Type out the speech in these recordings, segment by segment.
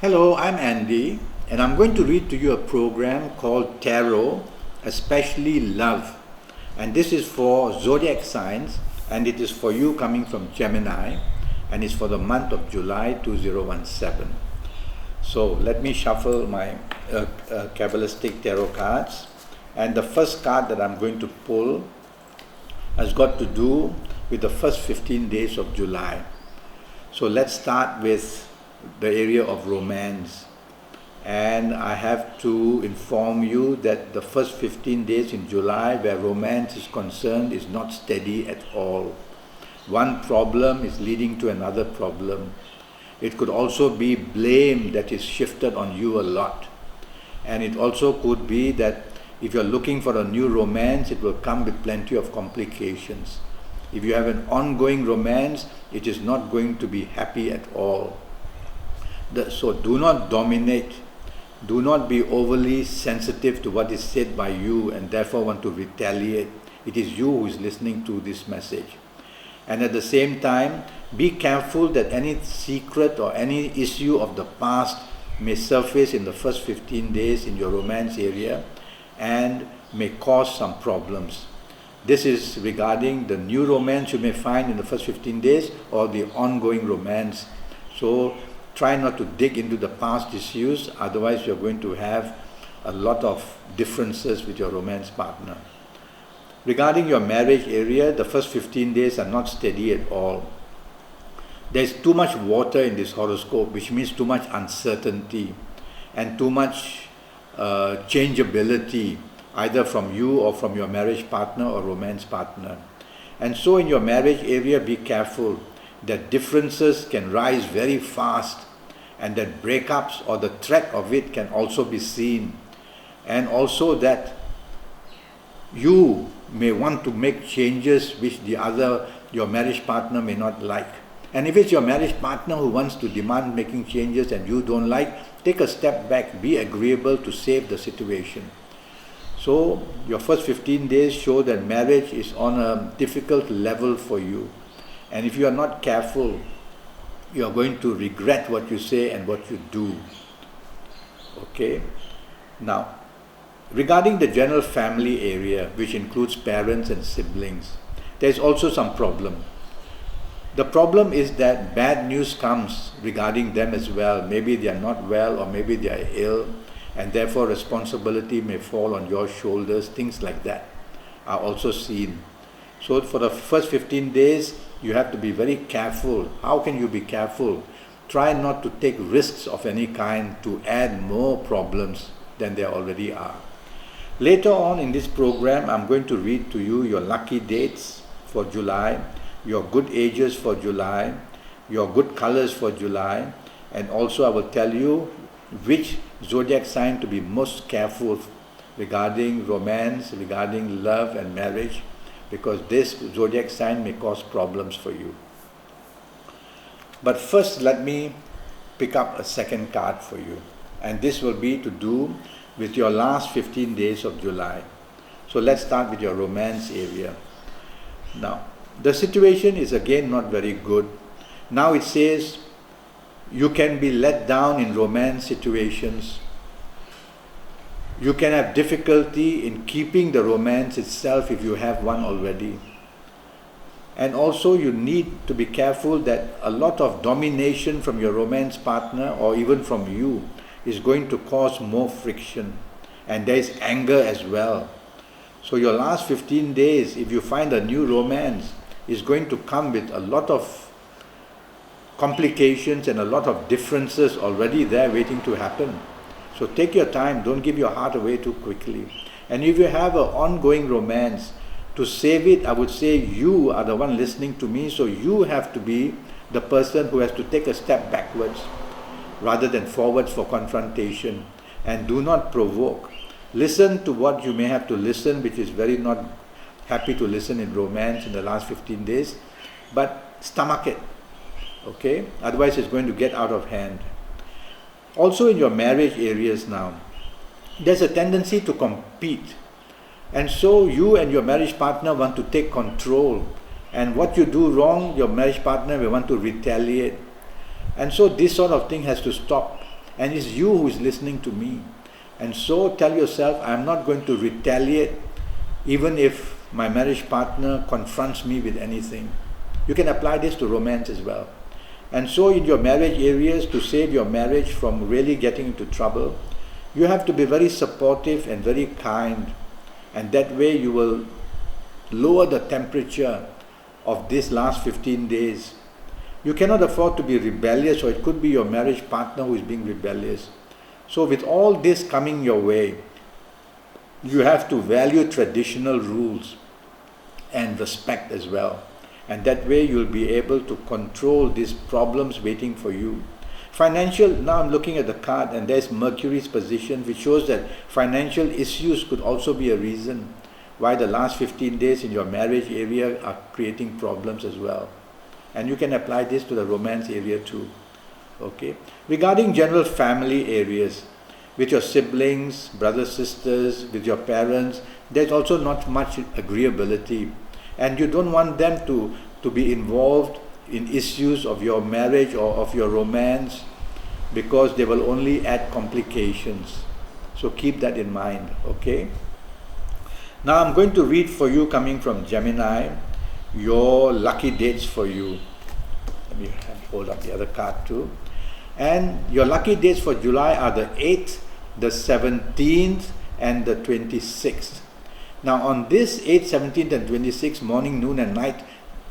Hello, I'm Andy, and I'm going to read to you a program called Tarot, especially Love. And this is for Zodiac signs, and it is for you coming from Gemini, and it's for the month of July 2017. So let me shuffle my Kabbalistic tarot cards. And the first card that I'm going to pull has got to do with the first 15 days of July. So let's start with the area of romance, and I have to inform you that the first 15 days in July where romance is concerned is not steady at all. One problem is leading to another problem. It could also be blame that is shifted on you a lot, and it also could be that if you're looking for a new romance, it will come with plenty of complications. If you have an ongoing romance, it is not going to be happy at all. So do not dominate, do not be overly sensitive to what is said by you and therefore want to retaliate. It is you who is listening to this message. And at the same time, be careful that any secret or any issue of the past may surface in the first 15 days in your romance area and may cause some problems. This is regarding the new romance you may find in the first 15 days or the ongoing romance. So try not to dig into the past issues, otherwise you're going to have a lot of differences with your romance partner. Regarding your marriage area, the first 15 days are not steady at all. There's too much water in this horoscope, which means too much uncertainty and too much changeability, either from you or from your marriage partner or romance partner. And so in your marriage area, be careful that differences can rise very fast, and that breakups or the threat of it can also be seen, and also that you may want to make changes which your marriage partner may not like. And if it's your marriage partner who wants to demand making changes and you don't like, take a step back, be agreeable to save the situation. So your first 15 days show that marriage is on a difficult level for you. And if you are not careful, you are going to regret what you say and what you do. Okay? Now, regarding the general family area, which includes parents and siblings, there is also some problem. The problem is that bad news comes regarding them as well. Maybe they are not well, or maybe they are ill, and therefore responsibility may fall on your shoulders. Things like that are also seen. So for the first 15 days, you have to be very careful. How can you be careful? Try not to take risks of any kind to add more problems than there already are. Later on in this program, I'm going to read to you your lucky dates for July, your good ages for July, your good colors for July, and also I will tell you which zodiac sign to be most careful regarding romance, regarding love and marriage, because this zodiac sign may cause problems for you. But first, let me pick up a second card for you, and this will be to do with your last 15 days of July. So let's start with your romance area. Now, the situation is again not very good. Now it says you can be let down in romance situations. You can have difficulty in keeping the romance itself if you have one already. And also you need to be careful that a lot of domination from your romance partner or even from you is going to cause more friction. And there is anger as well. So your last 15 days, if you find a new romance, is going to come with a lot of complications and a lot of differences already there waiting to happen. So take your time, don't give your heart away too quickly. And if you have an ongoing romance, to save it, I would say you are the one listening to me, so you have to be the person who has to take a step backwards rather than forwards for confrontation. And do not provoke. Listen to what you may have to listen, which is very not happy to listen in romance in the last 15 days, but stomach it, okay? Otherwise it's going to get out of hand. Also in your marriage areas now, there's a tendency to compete. And so you and your marriage partner want to take control. And what you do wrong, your marriage partner will want to retaliate. And so this sort of thing has to stop. and it's you who is listening to me. And so tell yourself, I'm not going to retaliate even if my marriage partner confronts me with anything. You can apply this to romance as well. And so in your marriage areas, to save your marriage from really getting into trouble, you have to be very supportive and very kind. And that way you will lower the temperature of this last 15 days. You cannot afford to be rebellious, or it could be your marriage partner who is being rebellious. So with all this coming your way, you have to value traditional rules and respect as well. And that way you'll be able to control these problems waiting for you. Financial, now I'm looking at the card and there's Mercury's position, which shows that financial issues could also be a reason why the last 15 days in your marriage area are creating problems as well. And you can apply this to the romance area too. Okay. Regarding general family areas, with your siblings, brothers, sisters, with your parents, there's also not much agreeability. And you don't want them to be involved in issues of your marriage or of your romance, because they will only add complications. So keep that in mind, okay? Now I'm going to read for you, coming from Gemini, your lucky dates for you. Let me hold up the other card too. And your lucky dates for July are the 8th, the 17th, and the 26th. Now on this 8th, 17th, and 26th, morning, noon, and night,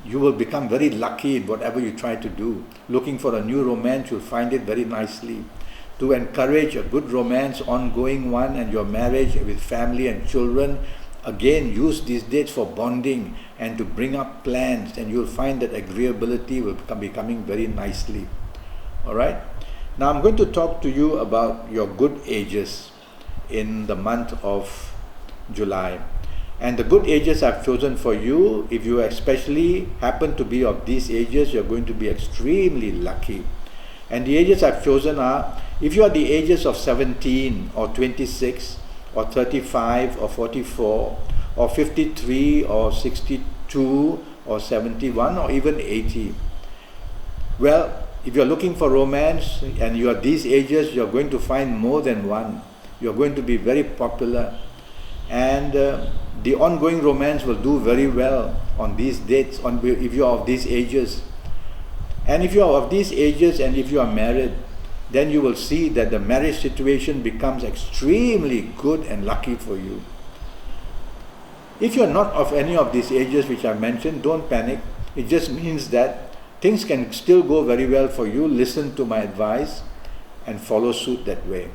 you will become very lucky in whatever you try to do. Looking for a new romance, you'll find it very nicely. To encourage a good romance, ongoing one, and your marriage with family and children, again, use these dates for bonding and to bring up plans, and you'll find that agreeability will be coming very nicely. Alright? Now I'm going to talk to you about your good ages in the month of July. And the good ages I've chosen for you, if you especially happen to be of these ages, you're going to be extremely lucky. And the ages I've chosen are, if you are the ages of 17 or 26 or 35 or 44 or 53 or 62 or 71 or even 80. Well, if you're looking for romance and you are these ages, you're going to find more than one. You're going to be very popular. And the ongoing romance will do very well on these dates, if you are of these ages. And if you are of these ages and if you are married, then you will see that the marriage situation becomes extremely good and lucky for you. If you are not of any of these ages which I mentioned, don't panic. It just means that things can still go very well for you. Listen to my advice and follow suit that way.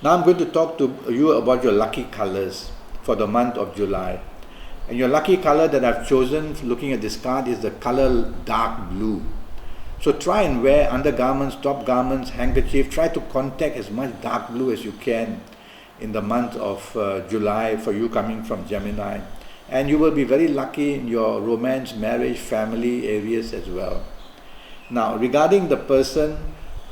Now I'm going to talk to you about your lucky colors for the month of July. And your lucky color that I've chosen, looking at this card, is the color dark blue. So try and wear undergarments, top garments, handkerchief. Try to contact as much dark blue as you can in the month of July for you coming from Gemini. And you will be very lucky in your romance, marriage, family areas as well. Now regarding the person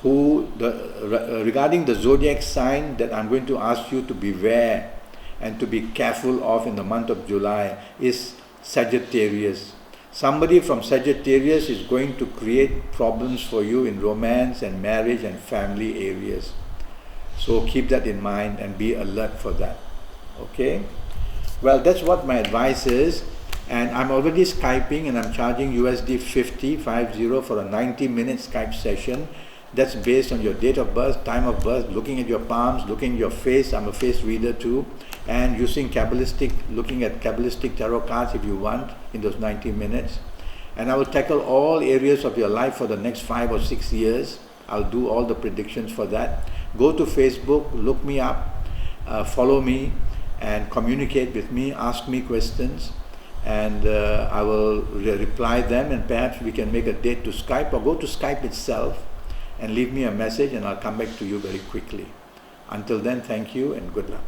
regarding the zodiac sign that I'm going to ask you to beware and to be careful of in the month of July is Sagittarius. Somebody from Sagittarius is going to create problems for you in romance and marriage and family areas. So keep that in mind and be alert for that. Okay? Well, that's what my advice is. And I'm already Skyping and I'm charging USD 50 for a 90-minute Skype session. That's based on your date of birth, time of birth, looking at your palms, looking at your face. I'm a face reader too. And using looking at Kabbalistic tarot cards if you want in those 90 minutes. And I will tackle all areas of your life for the next 5 or 6 years. I'll do all the predictions for that. Go to Facebook, look me up, follow me and communicate with me, ask me questions. And I will reply them, and perhaps we can make a date to Skype, or go to Skype itself and leave me a message and I'll come back to you very quickly. Until then, thank you and good luck.